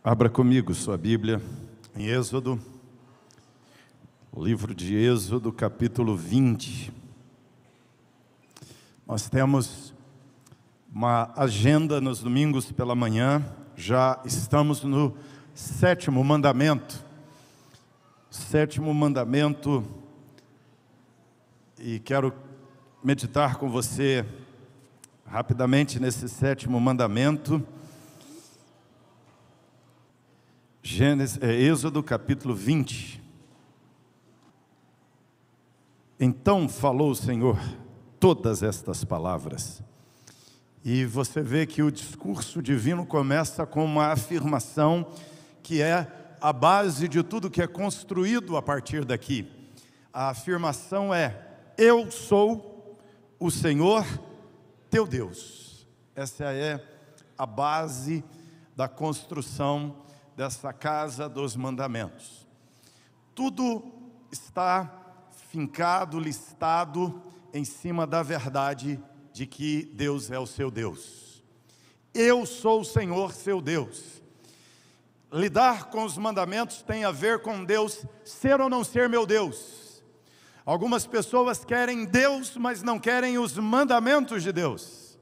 Abra comigo sua Bíblia em Êxodo, livro de Êxodo, capítulo 20. Nós temos uma agenda nos domingos pela manhã, já estamos no sétimo mandamento. Sétimo mandamento, e quero meditar com você rapidamente nesse sétimo mandamento. Êxodo capítulo 20. Então falou o Senhor todas estas palavras. E você vê que o discurso divino começa com uma afirmação que é a base de tudo que é construído a partir daqui. A afirmação é: eu sou o Senhor teu Deus. Essa é a base da construção dessa casa dos mandamentos. Tudo está fincado, listado em cima da verdade de que Deus é o seu Deus. Eu sou o Senhor seu Deus. Lidar com os mandamentos tem a ver com Deus ser ou não ser meu Deus. Algumas pessoas querem Deus, mas não querem os mandamentos de Deus.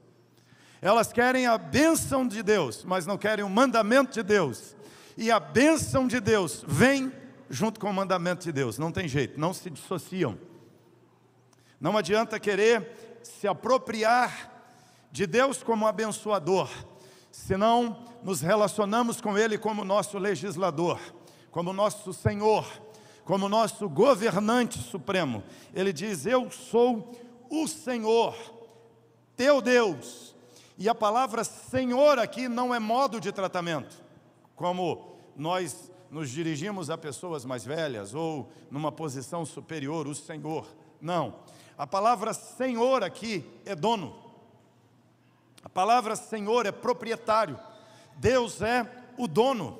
Elas querem a bênção de Deus, mas não querem o mandamento de Deus. E a bênção de Deus vem junto com o mandamento de Deus. Não tem jeito, não se dissociam. Não adianta querer se apropriar de Deus como abençoador, senão nos relacionamos com Ele como nosso legislador, como nosso Senhor, como nosso governante supremo. Ele diz: eu sou o Senhor, teu Deus. E a palavra Senhor aqui não é modo de tratamento, como nós nos dirigimos a pessoas mais velhas ou numa posição superior, o Senhor. Não, a palavra Senhor aqui é dono. A palavra Senhor é proprietário. Deus é o dono.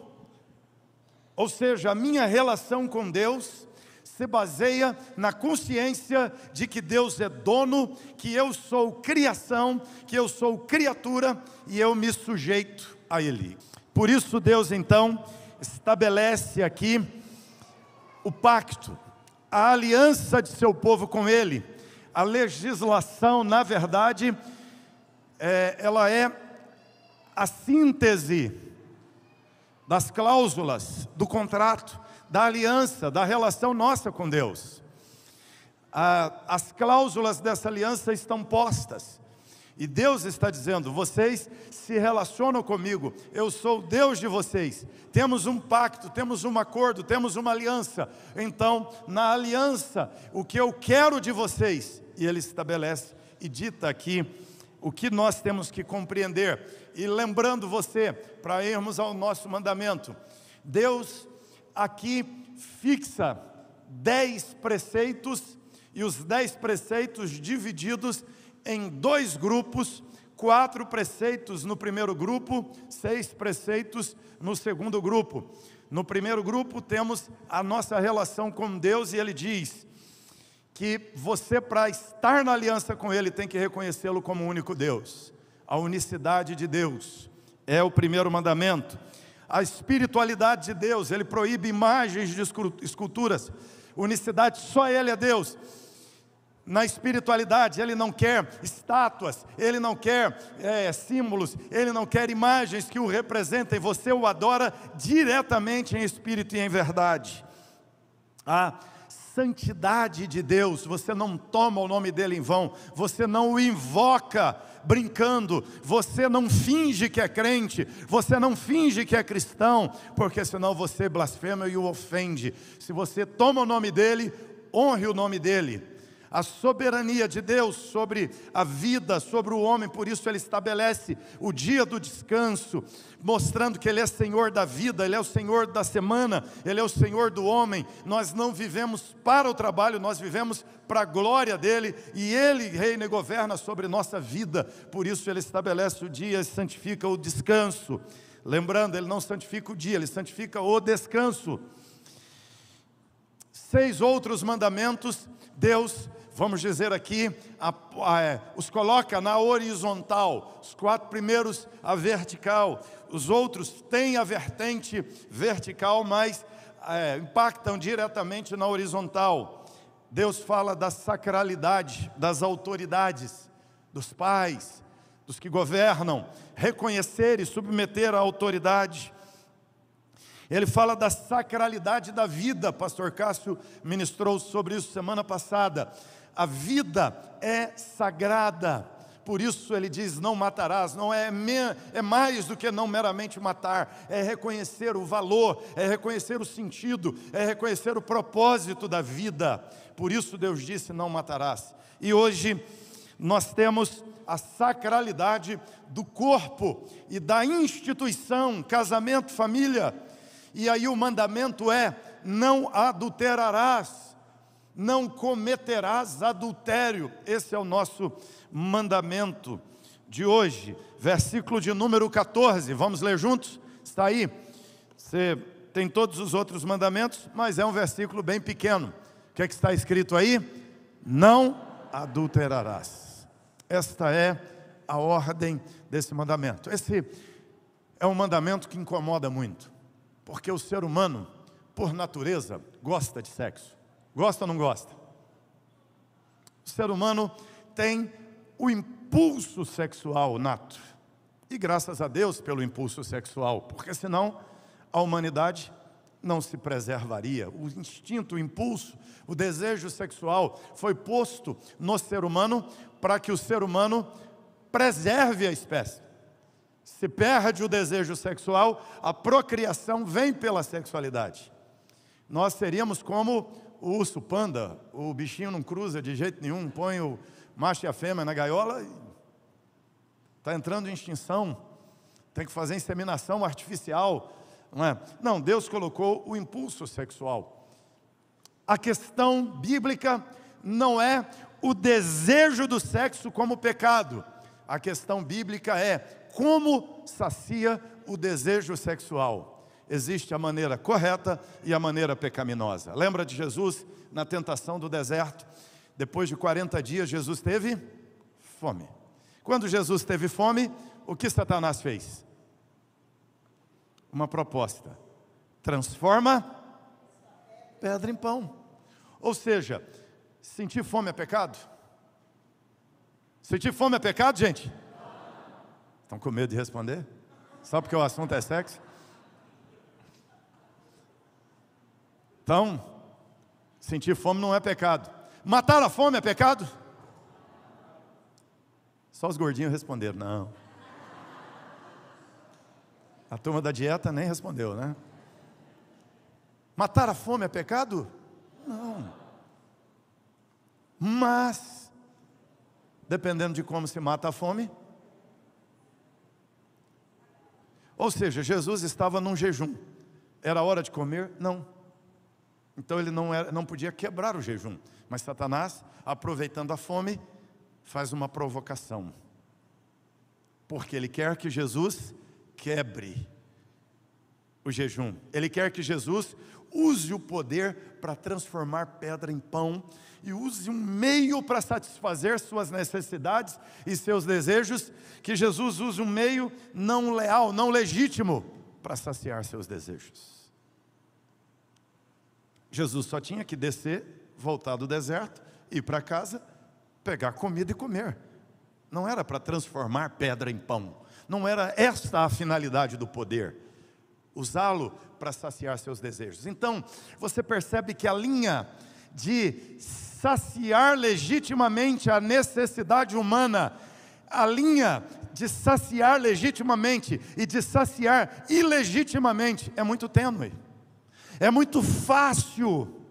Ou seja, a minha relação com Deus se baseia na consciência de que Deus é dono, que eu sou criação, que eu sou criatura e eu me sujeito a Ele. Por isso Deus então estabelece aqui o pacto, a aliança de seu povo com Ele. A legislação, na verdade, ela é a síntese das cláusulas do contrato, da aliança, da relação nossa com Deus. As cláusulas dessa aliança estão postas. E Deus está dizendo: vocês se relacionam comigo, eu sou o Deus de vocês. Temos um pacto, temos um acordo, temos uma aliança. Então, na aliança, o que eu quero de vocês, e Ele estabelece e dita aqui o que nós temos que compreender. E lembrando você, para irmos ao nosso mandamento, Deus aqui fixa 10 preceitos, e os 10 preceitos divididos em 2 grupos, 4 preceitos no primeiro grupo, 6 preceitos no segundo grupo. No primeiro grupo temos a nossa relação com Deus, e Ele diz que você, para estar na aliança com Ele, tem que reconhecê-lo como o único Deus. A unicidade de Deus é o primeiro mandamento. A espiritualidade de Deus, Ele proíbe imagens de esculturas. Unicidade, só Ele é Deus. Na espiritualidade, Ele não quer estátuas, Ele não quer símbolos, Ele não quer imagens que o representem. Você o adora diretamente em espírito e em verdade. A santidade de Deus, você não toma o nome dEle em vão, você não o invoca brincando, você não finge que é crente, você não finge que é cristão, porque senão você blasfema e o ofende. Se você toma o nome dEle, honre o nome dEle. A soberania de Deus sobre a vida, sobre o homem, por isso Ele estabelece o dia do descanso, mostrando que Ele é Senhor da vida, Ele é o Senhor da semana, Ele é o Senhor do homem. Nós não vivemos para o trabalho, nós vivemos para a glória dEle, e Ele reina e governa sobre nossa vida. Por isso Ele estabelece o dia e santifica o descanso. Lembrando, Ele não santifica o dia, Ele santifica o descanso. 6 outros mandamentos, Deus vamos dizer aqui, os coloca na horizontal, os 4 primeiros a vertical, os outros têm a vertente vertical, mas impactam diretamente na horizontal. Deus fala da sacralidade das autoridades, dos pais, dos que governam, reconhecer e submeter a autoridade. Ele fala da sacralidade da vida, pastor Cássio ministrou sobre isso semana passada. A vida é sagrada, por isso ele diz, não matarás, não é mais do que não meramente matar, é reconhecer o valor, é reconhecer o sentido, é reconhecer o propósito da vida. Por isso Deus disse, não matarás. E hoje nós temos a sacralidade do corpo e da instituição, casamento, família. E aí o mandamento é, não adulterarás, não cometerás adultério. Esse é o nosso mandamento de hoje. Versículo de número 14, vamos ler juntos? Está aí? Você tem todos os outros mandamentos, mas é um versículo bem pequeno. O que é que está escrito aí? Não adulterarás. Esta é a ordem desse mandamento. Esse é um mandamento que incomoda muito, porque o ser humano, por natureza, gosta de sexo. Gosta ou não gosta? O ser humano tem o impulso sexual nato. E graças a Deus pelo impulso sexual, porque senão a humanidade não se preservaria. O instinto, o impulso, o desejo sexual foi posto no ser humano para que o ser humano preserve a espécie. Se perde o desejo sexual, a procriação vem pela sexualidade. Nós seríamos como o urso panda, o bichinho não cruza de jeito nenhum, põe o macho e a fêmea na gaiola e está entrando em extinção, tem que fazer inseminação artificial, não é? Não, Deus colocou o impulso sexual. A questão bíblica não é o desejo do sexo como pecado, a questão bíblica é como sacia o desejo sexual. Existe a maneira correta e a maneira pecaminosa. Lembra de Jesus na tentação do deserto? Depois de 40 dias, Jesus teve fome. Quando Jesus teve fome, o que Satanás fez? Uma proposta. Transforma pedra em pão. Ou seja, sentir fome é pecado? Sentir fome é pecado, gente? Estão com medo de responder? Só porque o assunto é sexo? Então, sentir fome não é pecado. Matar a fome é pecado? Só os gordinhos responderam, não. A turma da dieta nem respondeu, né? Matar a fome é pecado? Não. Mas, dependendo de como se mata a fome. Ou seja, Jesus estava num jejum. Era hora de comer? Não. Então ele não podia quebrar o jejum. Mas Satanás, aproveitando a fome, faz uma provocação. Porque ele quer que Jesus quebre o jejum. Ele quer que Jesus use o poder para transformar pedra em pão e use um meio para satisfazer suas necessidades e seus desejos, que Jesus use um meio não leal, não legítimo para saciar seus desejos. Jesus só tinha que descer, voltar do deserto, ir para casa, pegar comida e comer. Não era para transformar pedra em pão. Não era esta a finalidade do poder. Usá-lo para saciar seus desejos. Então, você percebe que a linha de saciar legitimamente a necessidade humana, a linha de saciar legitimamente e de saciar ilegitimamente é muito tênue. É muito fácil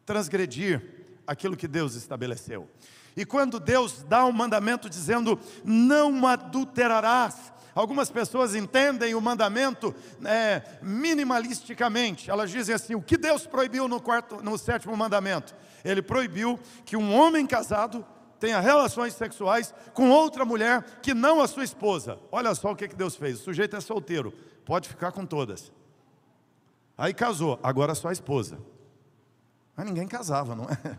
transgredir aquilo que Deus estabeleceu. E quando Deus dá um mandamento dizendo, não adulterarás, algumas pessoas entendem o mandamento minimalisticamente. Elas dizem assim, o que Deus proibiu no 7º mandamento? Ele proibiu que um homem casado tenha relações sexuais com outra mulher que não a sua esposa. Olha só o que Deus fez, o sujeito é solteiro, pode ficar com todas. Aí casou, agora só a esposa. Mas ninguém casava, não é?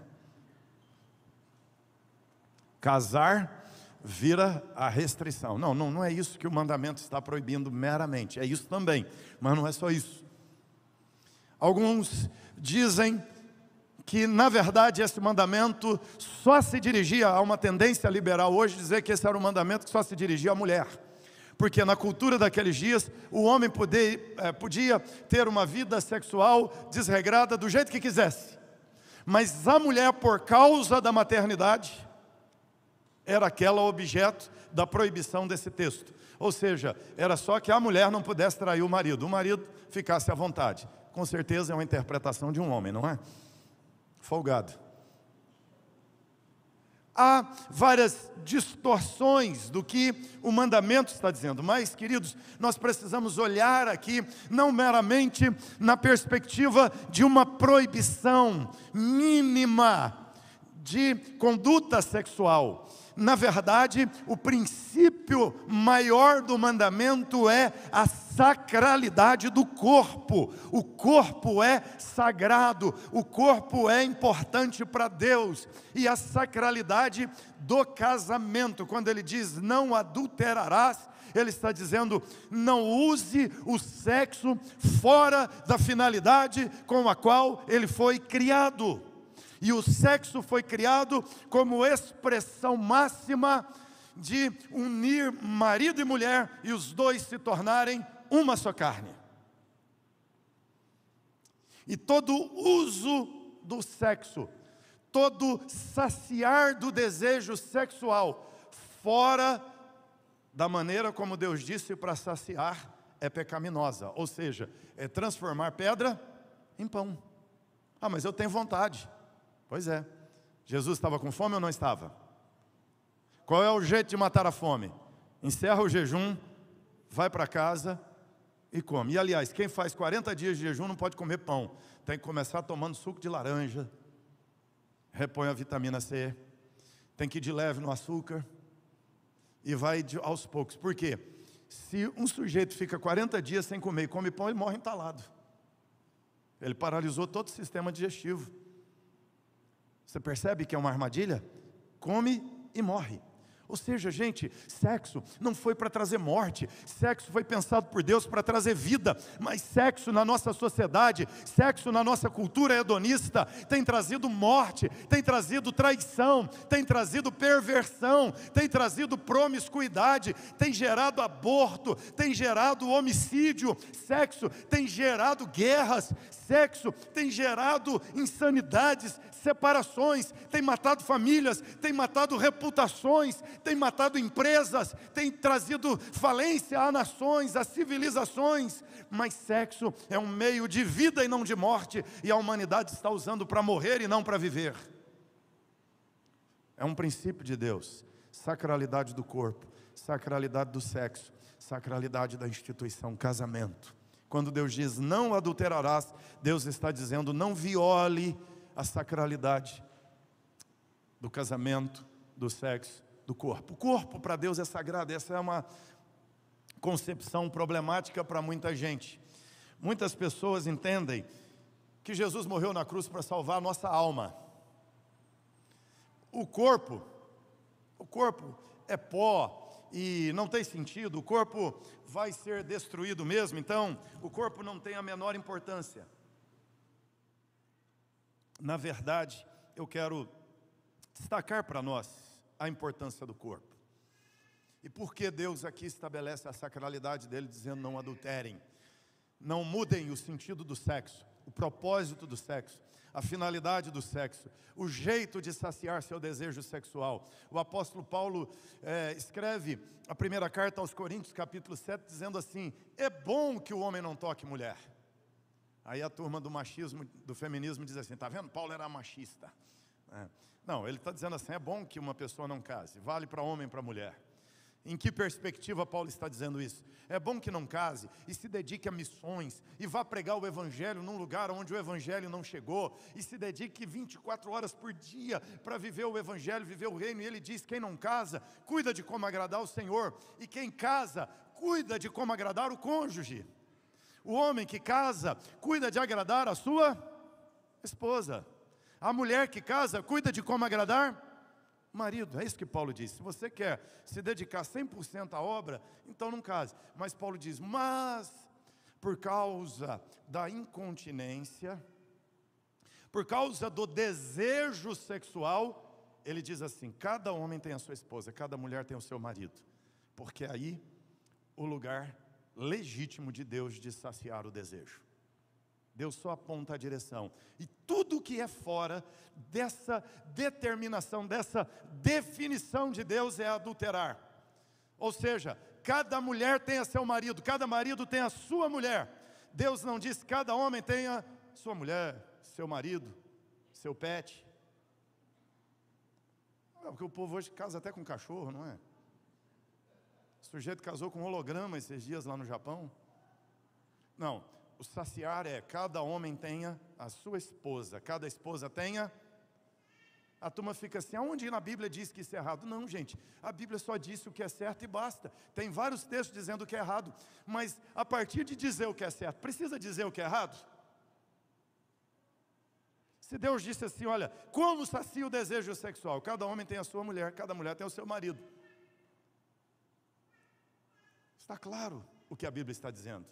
Casar vira a restrição. Não é isso que o mandamento está proibindo meramente. É isso também, mas não é só isso. Alguns dizem que, na verdade, esse mandamento só se dirigia a uma tendência liberal hoje, dizer que esse era um mandamento que só se dirigia à mulher. Porque na cultura daqueles dias, o homem podia ter uma vida sexual desregrada do jeito que quisesse. Mas a mulher, por causa da maternidade, era aquela objeto da proibição desse texto. Ou seja, era só que a mulher não pudesse trair o marido ficasse à vontade. Com certeza é uma interpretação de um homem, não é? Folgado. Há várias distorções do que o mandamento está dizendo, mas, queridos, nós precisamos olhar aqui não meramente na perspectiva de uma proibição mínima de conduta sexual. Na verdade, o princípio maior do mandamento é a sacralidade do corpo. O corpo é sagrado, o corpo é importante para Deus. E a sacralidade do casamento, quando ele diz não adulterarás, ele está dizendo, não use o sexo fora da finalidade com a qual ele foi criado. E o sexo foi criado como expressão máxima de unir marido e mulher e os dois se tornarem uma só carne. E todo uso do sexo, todo saciar do desejo sexual fora da maneira como Deus disse para saciar é pecaminosa. Ou seja, é transformar pedra em pão. Ah, mas eu tenho vontade. Pois é, Jesus estava com fome ou não estava? Qual é o jeito de matar a fome? Encerra o jejum, vai para casa e come. E aliás, quem faz 40 dias de jejum não pode comer pão. Tem que começar tomando suco de laranja, repõe a vitamina C, tem que ir de leve no açúcar e vai aos poucos. Por quê? Se um sujeito fica 40 dias sem comer e come pão, ele morre entalado. Ele paralisou todo o sistema digestivo. Você percebe que é uma armadilha? Come e morre. Ou seja, gente, sexo não foi para trazer morte, sexo foi pensado por Deus para trazer vida, mas sexo na nossa sociedade, sexo na nossa cultura hedonista, tem trazido morte, tem trazido traição, tem trazido perversão, tem trazido promiscuidade, tem gerado aborto, tem gerado homicídio, sexo tem gerado guerras, sexo tem gerado insanidades, separações, tem matado famílias, tem matado reputações, tem matado empresas, tem trazido falência a nações, a civilizações, mas sexo é um meio de vida e não de morte, e a humanidade está usando para morrer e não para viver. É um princípio de Deus, sacralidade do corpo, sacralidade do sexo, sacralidade da instituição, casamento. Quando Deus diz não adulterarás, Deus está dizendo não viole a sacralidade do casamento, do sexo, do corpo. O corpo para Deus é sagrado. Essa é uma concepção problemática para muita gente. Muitas pessoas entendem que Jesus morreu na cruz para salvar a nossa alma. O corpo é pó e não tem sentido. O corpo vai ser destruído mesmo, então o corpo não tem a menor importância. Na verdade, eu quero destacar para nós a importância do corpo. E por que Deus aqui estabelece a sacralidade dele, dizendo não adulterem, não mudem o sentido do sexo, o propósito do sexo, a finalidade do sexo, o jeito de saciar seu desejo sexual. O apóstolo Paulo escreve a primeira carta aos Coríntios, capítulo 7, dizendo assim: é bom que o homem não toque mulher. Aí a turma do machismo, do feminismo diz assim, está vendo? Paulo era machista. Não, ele está dizendo assim, é bom que uma pessoa não case, vale para homem e para mulher. Em que perspectiva Paulo está dizendo isso? É bom que não case e se dedique a missões e vá pregar o Evangelho num lugar onde o Evangelho não chegou e se dedique 24 horas por dia para viver o Evangelho, viver o reino. E ele diz, quem não casa, cuida de como agradar o Senhor, e quem casa, cuida de como agradar o cônjuge. O homem que casa, cuida de agradar a sua esposa. A mulher que casa, cuida de como agradar marido. É isso que Paulo diz. Se você quer se dedicar 100% à obra, então não case. Mas Paulo diz, mas por causa da incontinência, por causa do desejo sexual, ele diz assim, cada homem tem a sua esposa, cada mulher tem o seu marido. Porque aí o lugar legítimo de Deus de saciar o desejo. Deus só aponta a direção. E tudo que é fora dessa determinação, dessa definição de Deus é adulterar. Ou seja, cada mulher tem a seu marido, cada marido tem a sua mulher. Deus não diz que cada homem tenha sua mulher, seu marido, seu pet. Porque o povo hoje casa até com cachorro, não é? O sujeito casou com um holograma esses dias lá no Japão. Não, o saciar é cada homem tenha a sua esposa, cada esposa tenha. A turma fica assim, aonde na Bíblia diz que isso é errado? Não, gente, a Bíblia só disse o que é certo e basta. Tem vários textos dizendo o que é errado, mas a partir de dizer o que é certo, precisa dizer o que é errado? Se Deus disse assim, olha, como sacia o desejo sexual? Cada homem tem a sua mulher, cada mulher tem o seu marido. Está claro o que a Bíblia está dizendo.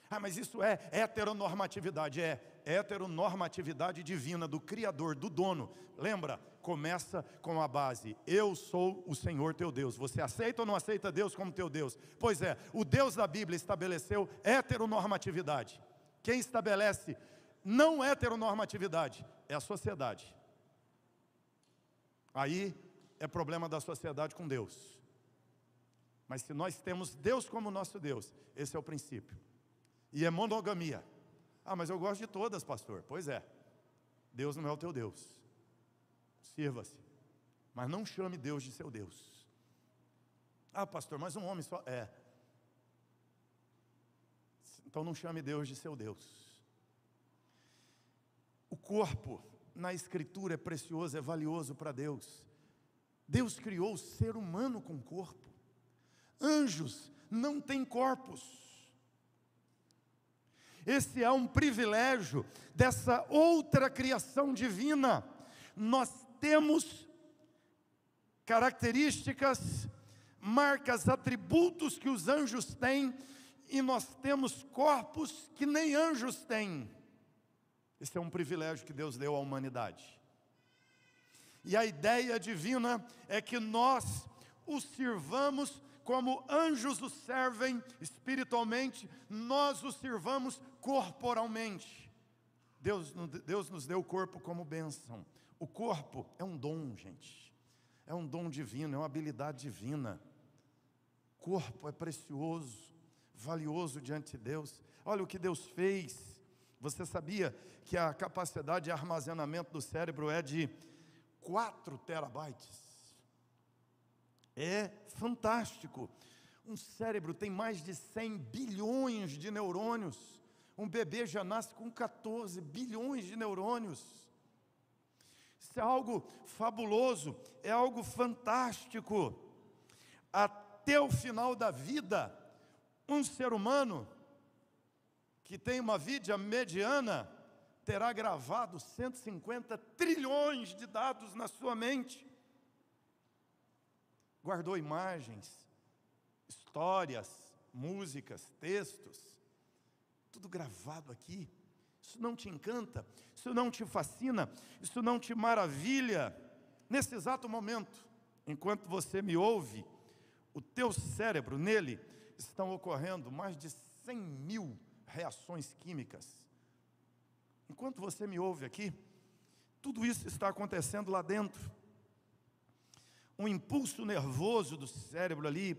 Ah, mas isso é heteronormatividade. É heteronormatividade divina do Criador, do dono. Lembra? Começa com a base, eu sou o Senhor teu Deus. Você aceita ou não aceita Deus como teu Deus? Pois é, o Deus da Bíblia estabeleceu heteronormatividade. Quem estabelece não heteronormatividade é a sociedade. Aí é problema da sociedade com Deus. Mas se nós temos Deus como nosso Deus, esse é o princípio. E é monogamia. Ah, mas eu gosto de todas, pastor. Pois é, Deus não é o teu Deus. Sirva-se, mas não chame Deus de seu Deus. Ah, pastor, mas um homem só é. Então não chame Deus de seu Deus. O corpo na Escritura é precioso, é valioso para Deus. Deus criou o ser humano com corpo. Anjos não têm corpos. Esse é um privilégio dessa outra criação divina. Nós temos características, marcas, atributos que os anjos têm, e nós temos corpos que nem anjos têm. Esse é um privilégio que Deus deu à humanidade. E a ideia divina é que nós o sirvamos como anjos o servem espiritualmente, nós o sirvamos corporalmente. Deus nos deu o corpo como bênção. O corpo é um dom, gente. É um dom divino, é uma habilidade divina. O corpo é precioso, valioso diante de Deus. Olha o que Deus fez. Você sabia que a capacidade de armazenamento do cérebro é de 4 terabytes? É fantástico. Um cérebro tem mais de 100 bilhões de neurônios. Um bebê já nasce com 14 bilhões de neurônios. Isso é algo fabuloso, é algo fantástico. Até o final da vida, um ser humano que tem uma vida mediana terá gravado 150 trilhões de dados na sua mente. Guardou imagens, histórias, músicas, textos, tudo gravado aqui. Isso não te encanta? Isso não te fascina? Isso não te maravilha? Nesse exato momento, enquanto você me ouve, o teu cérebro, nele, estão ocorrendo mais de 100 mil reações químicas. Enquanto você me ouve aqui, tudo isso está acontecendo lá dentro. Um impulso nervoso do cérebro ali,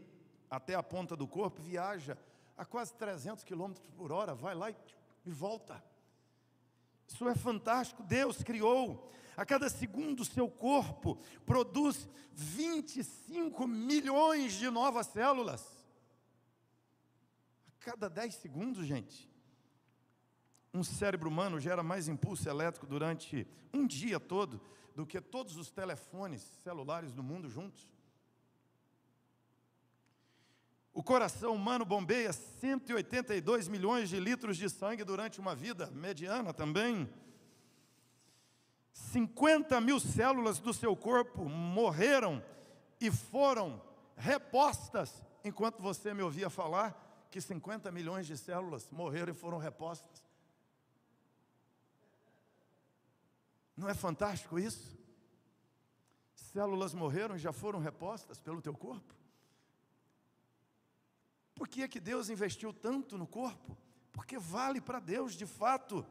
até a ponta do corpo, viaja a quase 300 km por hora, vai lá e volta. Isso é fantástico. Deus criou. A cada segundo o seu corpo produz 25 milhões de novas células. A cada 10 segundos, gente. Um cérebro humano gera mais impulso elétrico durante um dia todo do que todos os telefones celulares do mundo juntos. O coração humano bombeia 182 milhões de litros de sangue durante uma vida mediana também. 50.000 células do seu corpo morreram e foram repostas, enquanto você me ouvia falar que 50 milhões de células morreram e foram repostas. Não é fantástico isso? Células morreram e já foram repostas pelo teu corpo. Por que é que Deus investiu tanto no corpo? Porque vale para Deus de fato.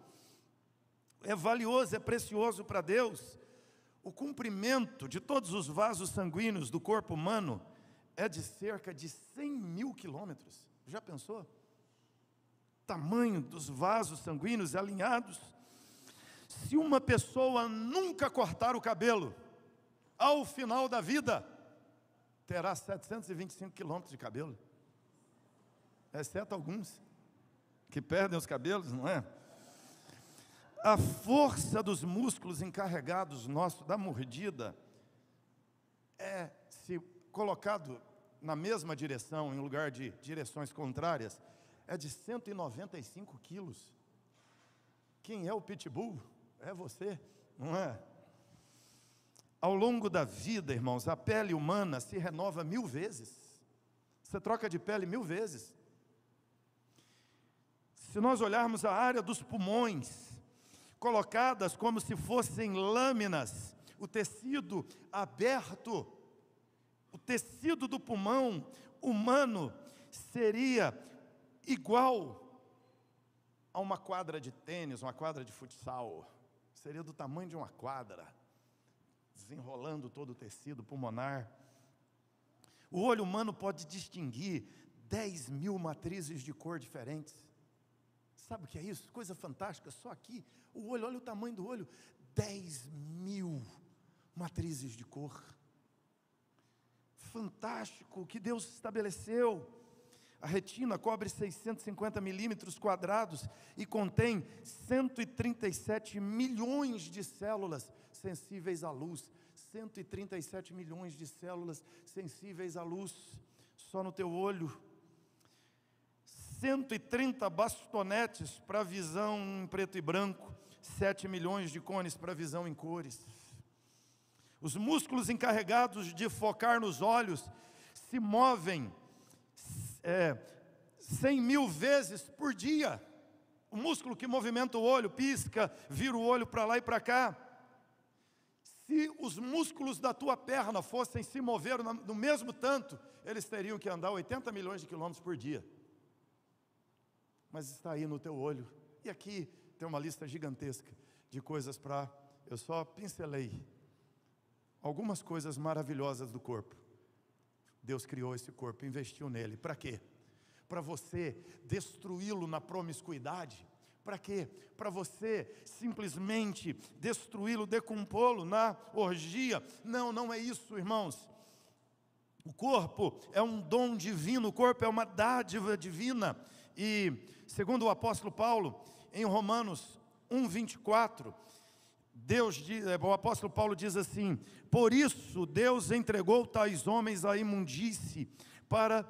É valioso, é precioso para Deus. O comprimento de todos os vasos sanguíneos do corpo humano é de cerca de 100.000 quilômetros. Já pensou? Tamanho dos vasos sanguíneos alinhados. Se uma pessoa nunca cortar o cabelo, ao final da vida, terá 725 quilômetros de cabelo. Exceto alguns que perdem os cabelos, não é? A força dos músculos encarregados da mordida se colocado na mesma direção, em lugar de direções contrárias, é de 195 quilos. Quem é o pitbull? É você, não é? Ao longo da vida, irmãos, a pele humana se renova 1000 vezes. Você troca de pele 1000 vezes. Se nós olharmos a área dos pulmões, colocadas como se fossem lâminas, o tecido aberto, o tecido do pulmão humano seria igual a uma quadra de tênis, uma quadra de futsal. Seria do tamanho de uma quadra, desenrolando todo o tecido pulmonar. O olho humano pode distinguir 10.000 matrizes de cor diferentes. Sabe o que é isso? Coisa fantástica, só aqui, o olho, olha o tamanho do olho, 10.000 matrizes de cor. Fantástico, o que Deus estabeleceu. A retina cobre 650 milímetros quadrados e contém 137 milhões de células sensíveis à luz. 137 milhões de células sensíveis à luz, só no teu olho. 130 bastonetes para visão em preto e branco, 7 milhões de cones para visão em cores. Os músculos encarregados de focar nos olhos se movem 100.000 vezes por dia. O músculo que movimenta o olho, pisca, vira o olho para lá e para cá. Se os músculos da tua perna fossem se mover no mesmo tanto, eles teriam que andar 80 milhões de quilômetros por dia. Mas está aí no teu olho. E aqui tem uma lista gigantesca de coisas eu só pincelei algumas coisas maravilhosas do corpo. Deus criou esse corpo, investiu nele. Para quê? Para você destruí-lo na promiscuidade? Para quê? Para você simplesmente destruí-lo, decompô-lo na orgia? Não, não é isso, irmãos. O corpo é um dom divino, o corpo é uma dádiva divina. E, segundo o apóstolo Paulo, em Romanos 1:24, o apóstolo Paulo diz assim: por isso Deus entregou tais homens à imundície, para,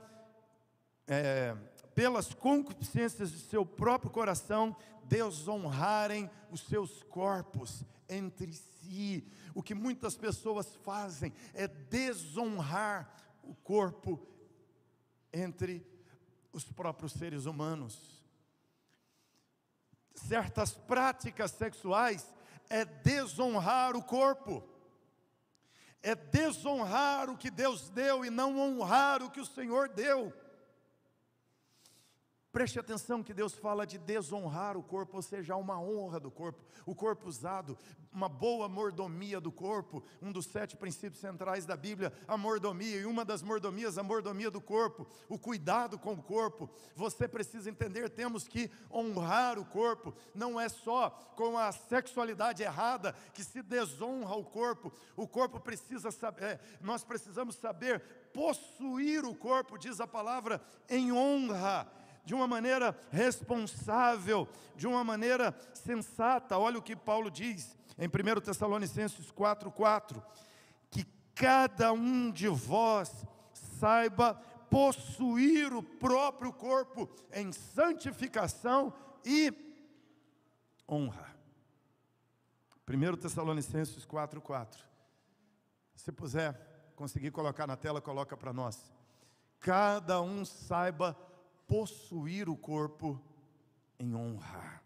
pelas concupiscências de seu próprio coração, desonrarem os seus corpos entre si. O que muitas pessoas fazem é desonrar o corpo entre os próprios seres humanos. Certas práticas sexuais é desonrar o corpo, é desonrar o que Deus deu e não honrar o que o Senhor deu. Preste atenção que Deus fala de desonrar o corpo, ou seja, uma honra do corpo, o corpo usado, uma boa mordomia do corpo. Um dos 7 princípios centrais da Bíblia, a mordomia, e uma das mordomias, a mordomia do corpo, o cuidado com o corpo. Você precisa entender, temos que honrar o corpo. Não é só com a sexualidade errada que se desonra o corpo. O corpo precisa saber, nós precisamos saber possuir o corpo, diz a palavra, em honra, de uma maneira responsável, de uma maneira sensata. Olha o que Paulo diz em 1 Tessalonicenses 4:4, que cada um de vós saiba possuir o próprio corpo em santificação e honra. 1 Tessalonicenses 4:4. Se puser conseguir colocar na tela, coloca para nós. Cada um saiba possuir o corpo em honra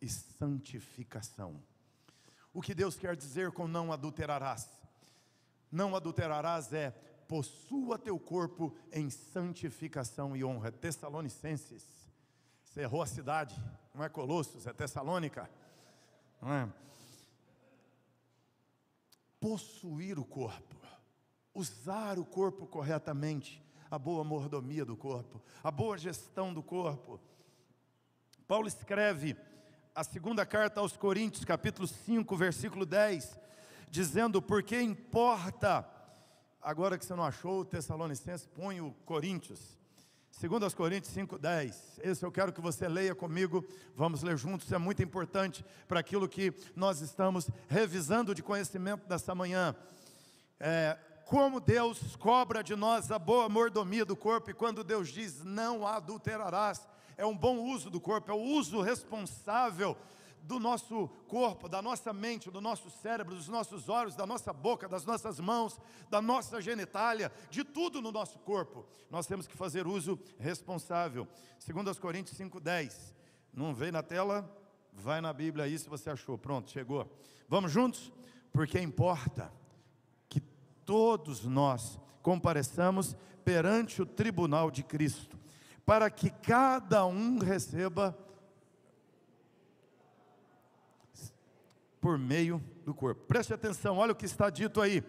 e santificação. O que Deus quer dizer com não adulterarás? Não adulterarás é possua teu corpo em santificação e honra. Tessalonicenses, você errou a cidade, não é Colossos, é Tessalônica, não é? Possuir o corpo, usar o corpo corretamente, a boa mordomia do corpo, a boa gestão do corpo. Paulo escreve a segunda carta aos Coríntios, capítulo 5, versículo 10, dizendo: porque importa, agora que você não achou o Tessalonicenses, põe o Coríntios, 2 Coríntios 5:10, esse eu quero que você leia comigo, vamos ler juntos, isso é muito importante para aquilo que nós estamos revisando de conhecimento dessa manhã. Como Deus cobra de nós a boa mordomia do corpo, e quando Deus diz não adulterarás, é um bom uso do corpo, é o uso responsável do nosso corpo, da nossa mente, do nosso cérebro, dos nossos olhos, da nossa boca, das nossas mãos, da nossa genitália, de tudo no nosso corpo. Nós temos que fazer uso responsável. 2 Coríntios 5:10, não veio na tela? Vai na Bíblia aí se você achou. Pronto, chegou. Vamos juntos? Porque importa que todos nós compareçamos perante o tribunal de Cristo, para que cada um receba por meio do corpo. Preste atenção, olha o que está dito aí.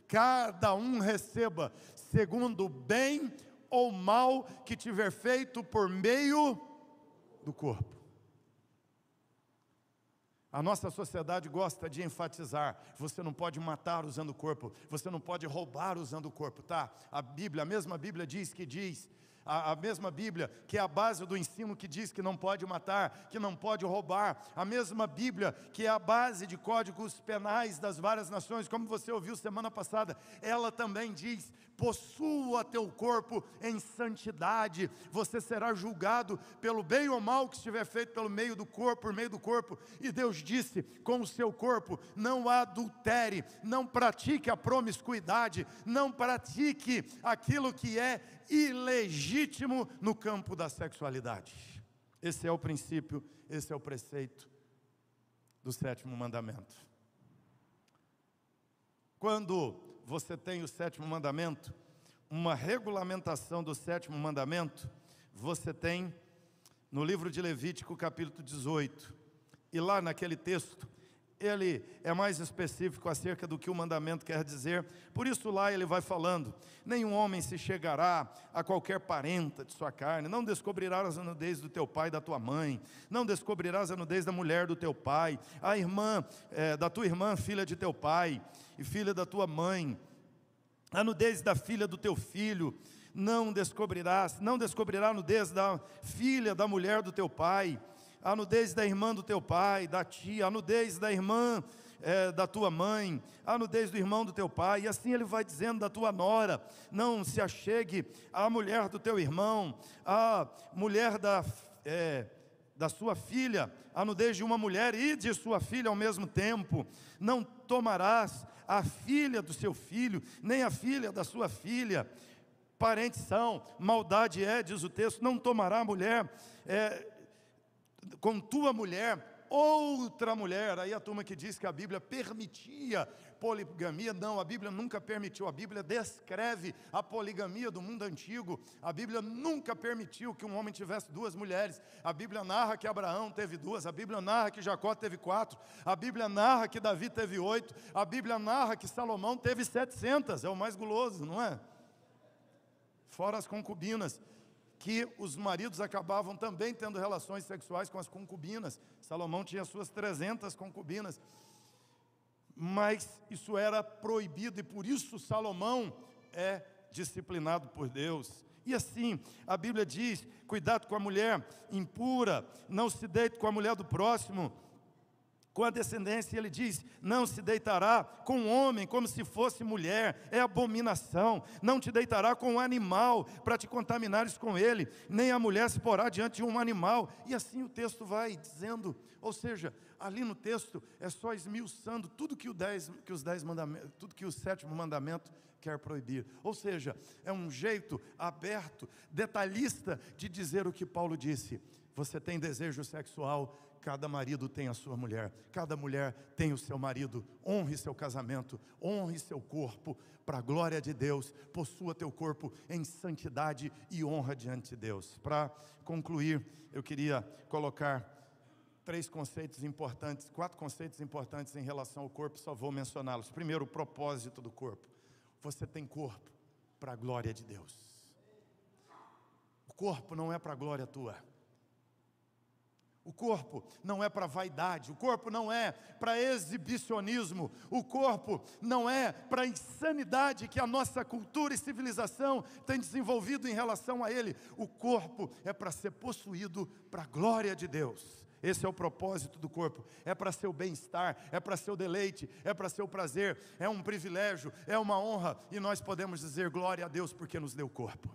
Cada um receba segundo o bem ou mal que tiver feito por meio do corpo. A nossa sociedade gosta de enfatizar: você não pode matar usando o corpo, você não pode roubar usando o corpo, tá? A mesma Bíblia diz, a mesma Bíblia, que é a base do ensino, que diz que não pode matar, que não pode roubar, a mesma Bíblia que é a base de códigos penais das várias nações, como você ouviu semana passada, ela também diz: possua teu corpo em santidade, você será julgado pelo bem ou mal que estiver feito pelo meio do corpo, por meio do corpo. E Deus disse: com o seu corpo não adultere, não pratique a promiscuidade, não pratique aquilo que é ilegítimo no campo da sexualidade. Esse é o princípio, esse é o preceito do sétimo mandamento. Quando você tem o sétimo mandamento, uma regulamentação do sétimo mandamento, você tem no livro de Levítico, capítulo 18, e lá naquele texto, ele é mais específico acerca do que o mandamento quer dizer. Por isso lá ele vai falando: nenhum homem se chegará a qualquer parenta de sua carne, não descobrirás a nudez do teu pai e da tua mãe, não descobrirás a nudez da mulher do teu pai, a irmã da tua irmã, filha de teu pai e filha da tua mãe, a nudez da filha do teu filho, não descobrirá a nudez da filha da mulher do teu pai, a nudez da irmã do teu pai, da tia, a nudez da irmã da tua mãe, a nudez do irmão do teu pai. E assim ele vai dizendo: da tua nora, não se achegue à mulher do teu irmão, a mulher da sua filha, a nudez de uma mulher e de sua filha ao mesmo tempo. Não tomarás a filha do seu filho, nem a filha da sua filha. Parentes são, maldade é, diz o texto. Não tomará a mulher com tua mulher outra mulher. Aí a turma que diz que a Bíblia permitia poligamia, não, a Bíblia nunca permitiu. A Bíblia descreve a poligamia do mundo antigo. A Bíblia nunca permitiu que um homem tivesse duas mulheres. A Bíblia narra que Abraão teve duas, a Bíblia narra que Jacó teve 4, a Bíblia narra que Davi teve 8, a Bíblia narra que Salomão teve 700, é o mais guloso, não é? Fora as concubinas, que os maridos acabavam também tendo relações sexuais com as concubinas. Salomão tinha suas 300 concubinas, mas isso era proibido, e por isso Salomão é disciplinado por Deus. E assim, a Bíblia diz: cuidado com a mulher impura, não se deite com a mulher do próximo. Com a descendência, ele diz: não se deitará com um homem como se fosse mulher, é abominação. Não te deitará com um animal para te contaminares com ele, nem a mulher se porá diante de um animal. E assim o texto vai dizendo, ou seja, ali no texto é só esmiuçando tudo que tudo que o 7º mandamento quer proibir. Ou seja, é um jeito aberto, detalhista de dizer o que Paulo disse. Você tem desejo sexual, cada marido tem a sua mulher, cada mulher tem o seu marido. Honre seu casamento, honre seu corpo, para a glória de Deus. Possua teu corpo em santidade e honra diante de Deus. Para concluir, eu queria colocar 4 conceitos importantes em relação ao corpo, só vou mencioná-los. Primeiro, o propósito do corpo. Você tem corpo para a glória de Deus. O corpo não é para a glória tua. O corpo não é para vaidade, o corpo não é para exibicionismo, o corpo não é para a insanidade que a nossa cultura e civilização tem desenvolvido em relação a ele. O corpo é para ser possuído para a glória de Deus. Esse é o propósito do corpo, é para seu bem-estar, é para seu deleite, é para seu prazer, é um privilégio, é uma honra, e nós podemos dizer glória a Deus porque nos deu corpo.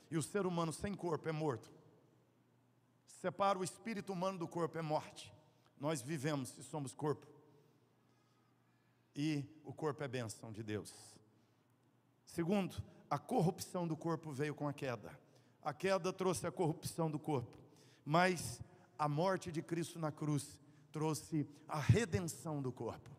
E o ser humano sem corpo é morto. Separa o espírito humano do corpo, é morte. Nós vivemos e somos corpo. E o corpo é bênção de Deus. Segundo, a corrupção do corpo veio com a queda. A queda trouxe a corrupção do corpo. Mas a morte de Cristo na cruz trouxe a redenção do corpo.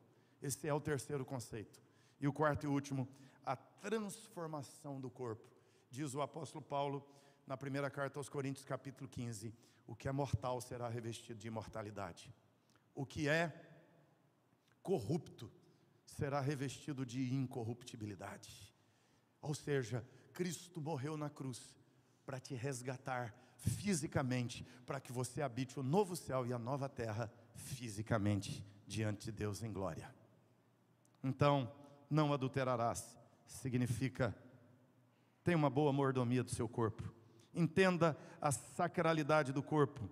Esse é o 3º conceito. E o 4º e último, a transformação do corpo. Diz o apóstolo Paulo na primeira carta aos Coríntios, capítulo 15, o que é mortal será revestido de imortalidade. O que é corrupto será revestido de incorruptibilidade. Ou seja, Cristo morreu na cruz para te resgatar fisicamente, para que você habite o novo céu e a nova terra fisicamente diante de Deus em glória. Então, não adulterarás significa tenha uma boa mordomia do seu corpo. Entenda a sacralidade do corpo.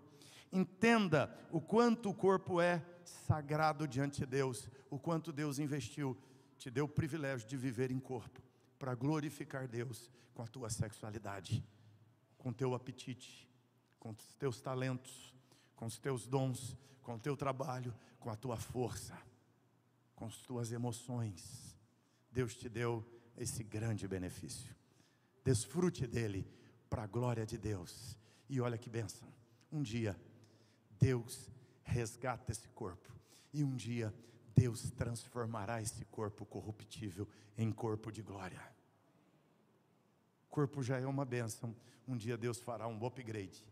Entenda o quanto o corpo é sagrado diante de Deus, o quanto Deus investiu, te deu o privilégio de viver em corpo, para glorificar Deus com a tua sexualidade, com o teu apetite, com os teus talentos, com os teus dons, com o teu trabalho, com a tua força, com as tuas emoções. Deus te deu esse grande benefício. Desfrute dele para a glória de Deus. E olha que bênção, um dia Deus resgata esse corpo, e um dia Deus transformará esse corpo corruptível em corpo de glória. O corpo já é uma bênção, um dia Deus fará um upgrade.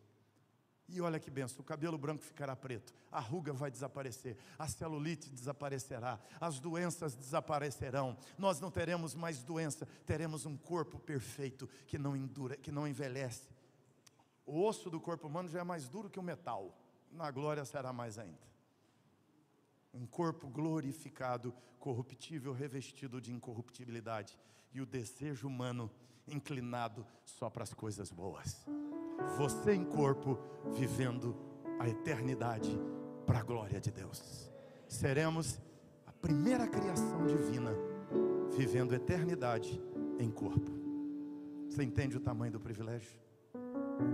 E olha que bênção, o cabelo branco ficará preto, a ruga vai desaparecer, a celulite desaparecerá, as doenças desaparecerão, nós não teremos mais doença, teremos um corpo perfeito, que não envelhece. O osso do corpo humano já é mais duro que o metal, na glória será mais ainda. Um corpo glorificado, corruptível, revestido de incorruptibilidade, e o desejo humano inclinado só para as coisas boas. Você em corpo, vivendo a eternidade para a glória de Deus. Seremos a primeira criação divina, vivendo a eternidade em corpo. Você entende o tamanho do privilégio?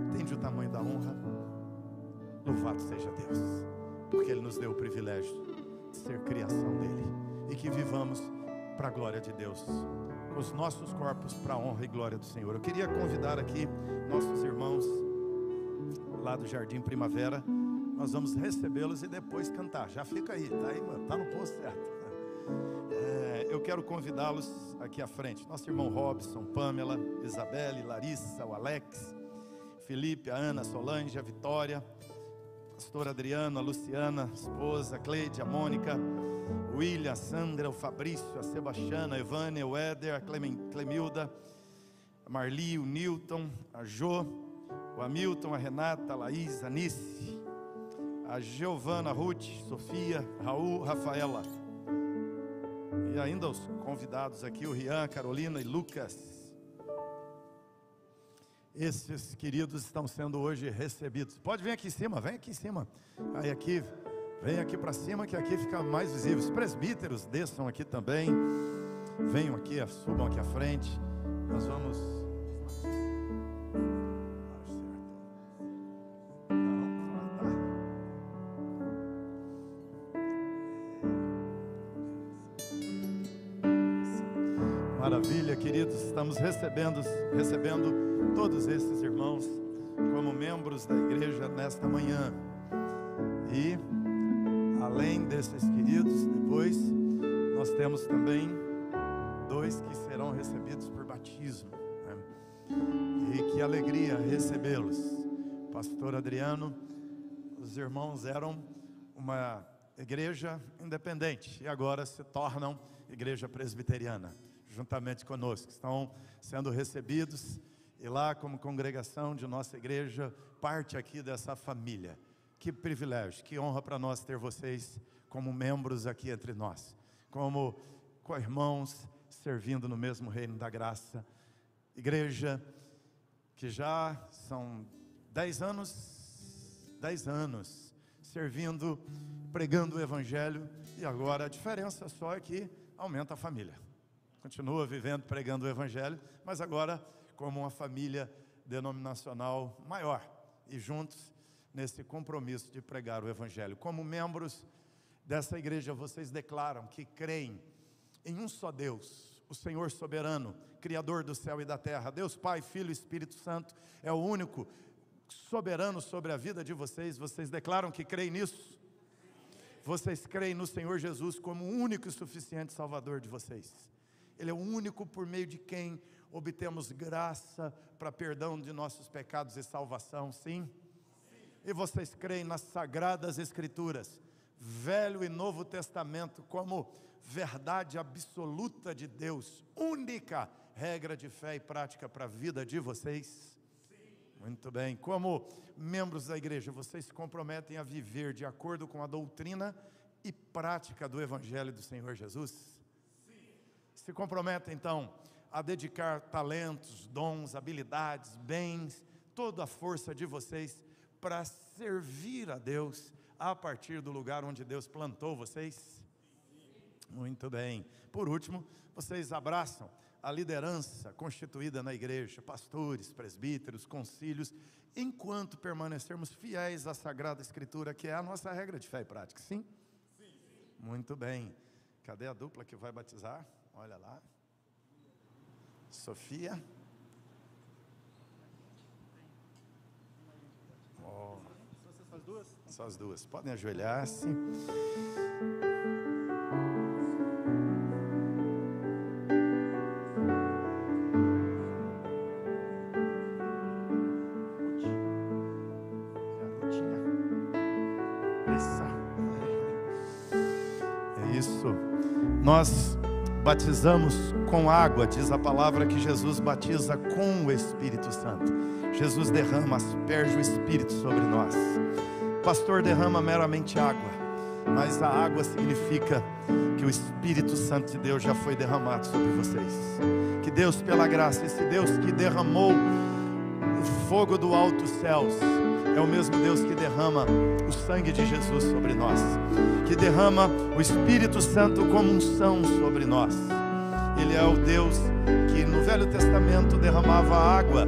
Entende o tamanho da honra? Louvado seja Deus, porque Ele nos deu o privilégio de ser criação dEle, e que vivamos para a glória de Deus, com os nossos corpos para a honra e glória do Senhor. Eu queria convidar aqui nossos irmãos lá do Jardim Primavera. Nós vamos recebê-los e depois cantar. Já fica aí, tá aí, mano, tá no posto certo. Eu quero convidá-los aqui à frente. Nosso irmão Robson, Pamela, Isabelle, Larissa, o Alex, Felipe, a Ana, a Solange, a Vitória, pastor Adriano, a Luciana, a esposa, a Cleide, a Mônica, o William, a Sandra, o Fabrício, a Sebastiana, a Evânia, o Éder, a Clemilda, a Marli, o Newton, a Jô, o Hamilton, a Renata, a Laís, a Nice, a Giovana, a Ruth, Sofia, Raul, Rafaela, e ainda os convidados aqui, o Rian, a Carolina e Lucas. Esses queridos estão sendo hoje recebidos. Pode vir aqui em cima, vem aqui em cima. Aí aqui, Vem aqui para cima, que aqui fica mais visível. Os presbíteros desçam aqui também. Venham aqui, subam aqui à frente. Nós vamos... Maravilha, queridos. Estamos recebendo todos esses irmãos como membros da igreja nesta manhã. E além desses queridos, depois nós temos também 2 que serão recebidos por batismo, né? E que alegria recebê-los. Pastor Adriano, os irmãos eram uma igreja independente e agora se tornam igreja presbiteriana, juntamente conosco. Estão sendo recebidos e lá, como congregação de nossa igreja, parte aqui dessa família. Que privilégio, que honra para nós ter vocês como membros aqui entre nós, como co-irmãos servindo no mesmo reino da graça. Igreja que já são 10 anos servindo, pregando o evangelho, e agora a diferença só é que aumenta a família. Continua vivendo, pregando o evangelho, mas agora como uma família denominacional maior, e juntos nesse compromisso de pregar o evangelho. Como membros dessa igreja, vocês declaram que creem em um só Deus, o Senhor soberano, Criador do céu e da terra. Deus Pai, Filho e Espírito Santo é o único soberano sobre a vida de vocês. Vocês declaram que creem nisso? Vocês creem no Senhor Jesus como o único e suficiente Salvador de vocês. Ele é o único por meio de quem obtemos graça para perdão de nossos pecados e salvação, sim? E vocês creem nas Sagradas Escrituras, Velho e Novo Testamento, como verdade absoluta de Deus, única regra de fé e prática para a vida de vocês? Muito bem. Como membros da igreja, vocês se comprometem a viver de acordo com a doutrina e prática do Evangelho do Senhor Jesus? Se comprometem então a dedicar talentos, dons, habilidades, bens, toda a força de vocês para servir a Deus a partir do lugar onde Deus plantou vocês? Muito bem. Por último, vocês abraçam a liderança constituída na igreja, pastores, presbíteros, concílios, enquanto permanecermos fiéis à Sagrada Escritura, que é a nossa regra de fé e prática, sim? Sim. Muito bem. Cadê a dupla que vai batizar? Olha lá. Sofia. Oh. Só as duas? Só as duas. Podem ajoelhar-se. É isso. Nós batizamos com água, diz a palavra que Jesus batiza com o Espírito Santo. Jesus derrama, asperge o Espírito sobre nós. O pastor derrama meramente água, mas a água significa que o Espírito Santo de Deus já foi derramado sobre vocês. Que Deus, pela graça, esse Deus que derramou o fogo do alto céus, é o mesmo Deus que derrama o sangue de Jesus sobre nós, que derrama o Espírito Santo como unção sobre nós. Ele é o Deus que no Velho Testamento derramava água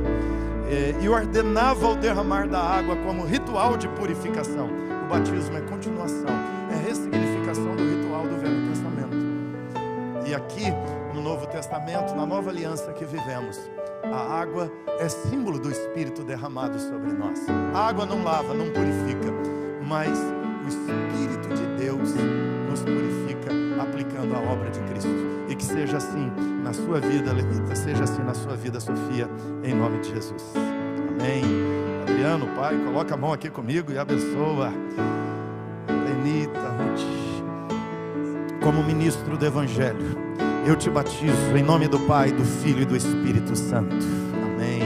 e ordenava o derramar da água como ritual de purificação. O batismo é continuação, é ressignificação do ritual do Velho Testamento. E aqui no Novo Testamento, na nova aliança que vivemos, a água é símbolo do Espírito derramado sobre nós. A água não lava, não purifica, mas o Espírito de Deus nos purifica aplicando a obra de Cristo. E que seja assim na sua vida, Lenita, seja assim na sua vida, Sofia, em nome de Jesus. Amém. Adriano, pai, coloca a mão aqui comigo e abençoa Lenita, Ruth. Como ministro do Evangelho, eu te batizo em nome do Pai, do Filho e do Espírito Santo. Amém.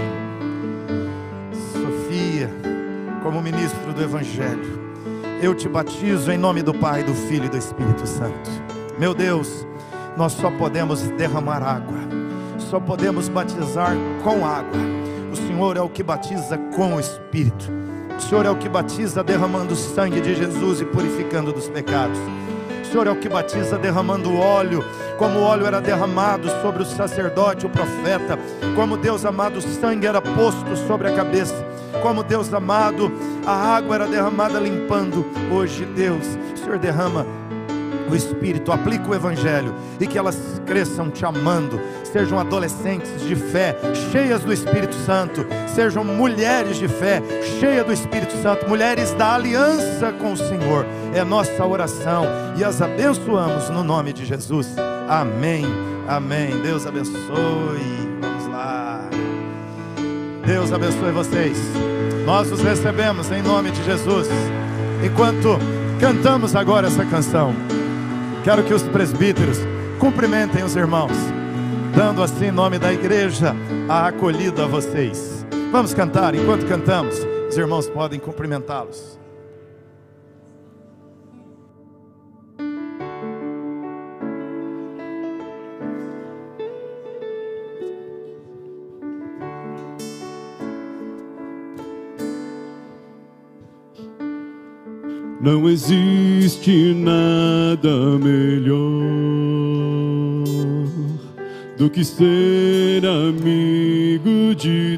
Sofia, como ministro do Evangelho, eu te batizo em nome do Pai, do Filho e do Espírito Santo. Meu Deus, nós só podemos derramar água, só podemos batizar com água. O Senhor é o que batiza com o Espírito. O Senhor é o que batiza derramando o sangue de Jesus e purificando dos pecados. O Senhor é o que batiza derramando óleo, como o óleo era derramado sobre o sacerdote, o profeta, como Deus amado, o sangue era posto sobre a cabeça, como Deus amado, a água era derramada limpando. Hoje, Deus, o Senhor derrama o Espírito, aplica o Evangelho, e que elas cresçam te amando, sejam adolescentes de fé, cheias do Espírito Santo, sejam mulheres de fé, cheias do Espírito Santo, mulheres da aliança com o Senhor. É nossa oração e as abençoamos no nome de Jesus. Amém, amém. Deus abençoe. Vamos lá. Deus abençoe vocês. Nós os recebemos em nome de Jesus. Enquanto cantamos agora essa canção, quero que os presbíteros cumprimentem os irmãos, dando assim em nome da igreja a acolhida a vocês. Vamos cantar. Enquanto cantamos, os irmãos podem cumprimentá-los. Não existe nada melhor do que ser amigo de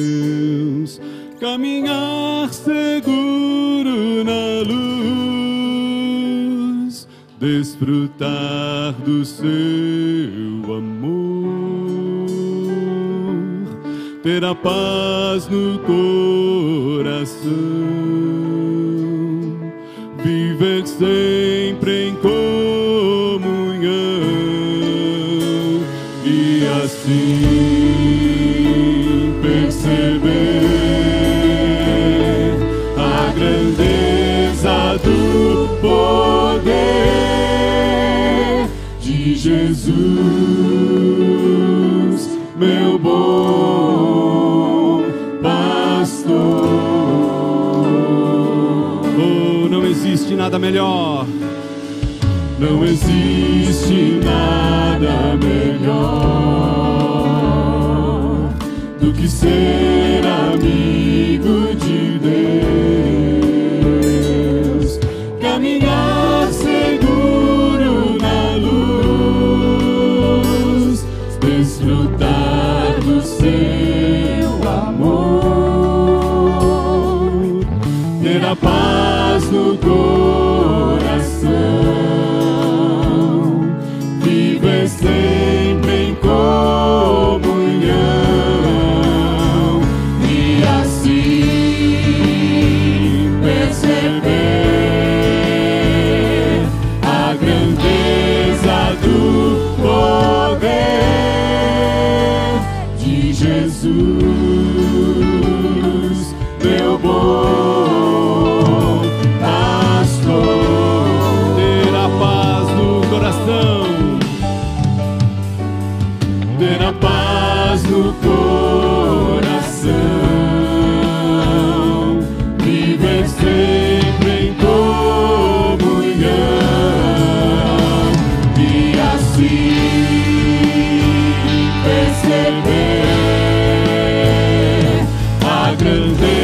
Deus, caminhar seguro na luz, desfrutar do seu amor, ter a paz no coração, viver sempre em comunhão e assim perceber a grandeza do poder de Jesus, meu bom pastor. Não existe nada melhor. Não existe nada melhor do que ser amigo de Deus, caminhar seguro na luz, desfrutar do seu amor, ter a paz no coração, viver sempre em comunhão e assim perceber a grandeza do poder de Jesus, meu bom pastor. Ter a paz no coração, ter a paz no coração, viver sempre em comunhão e assim perceber a grandeza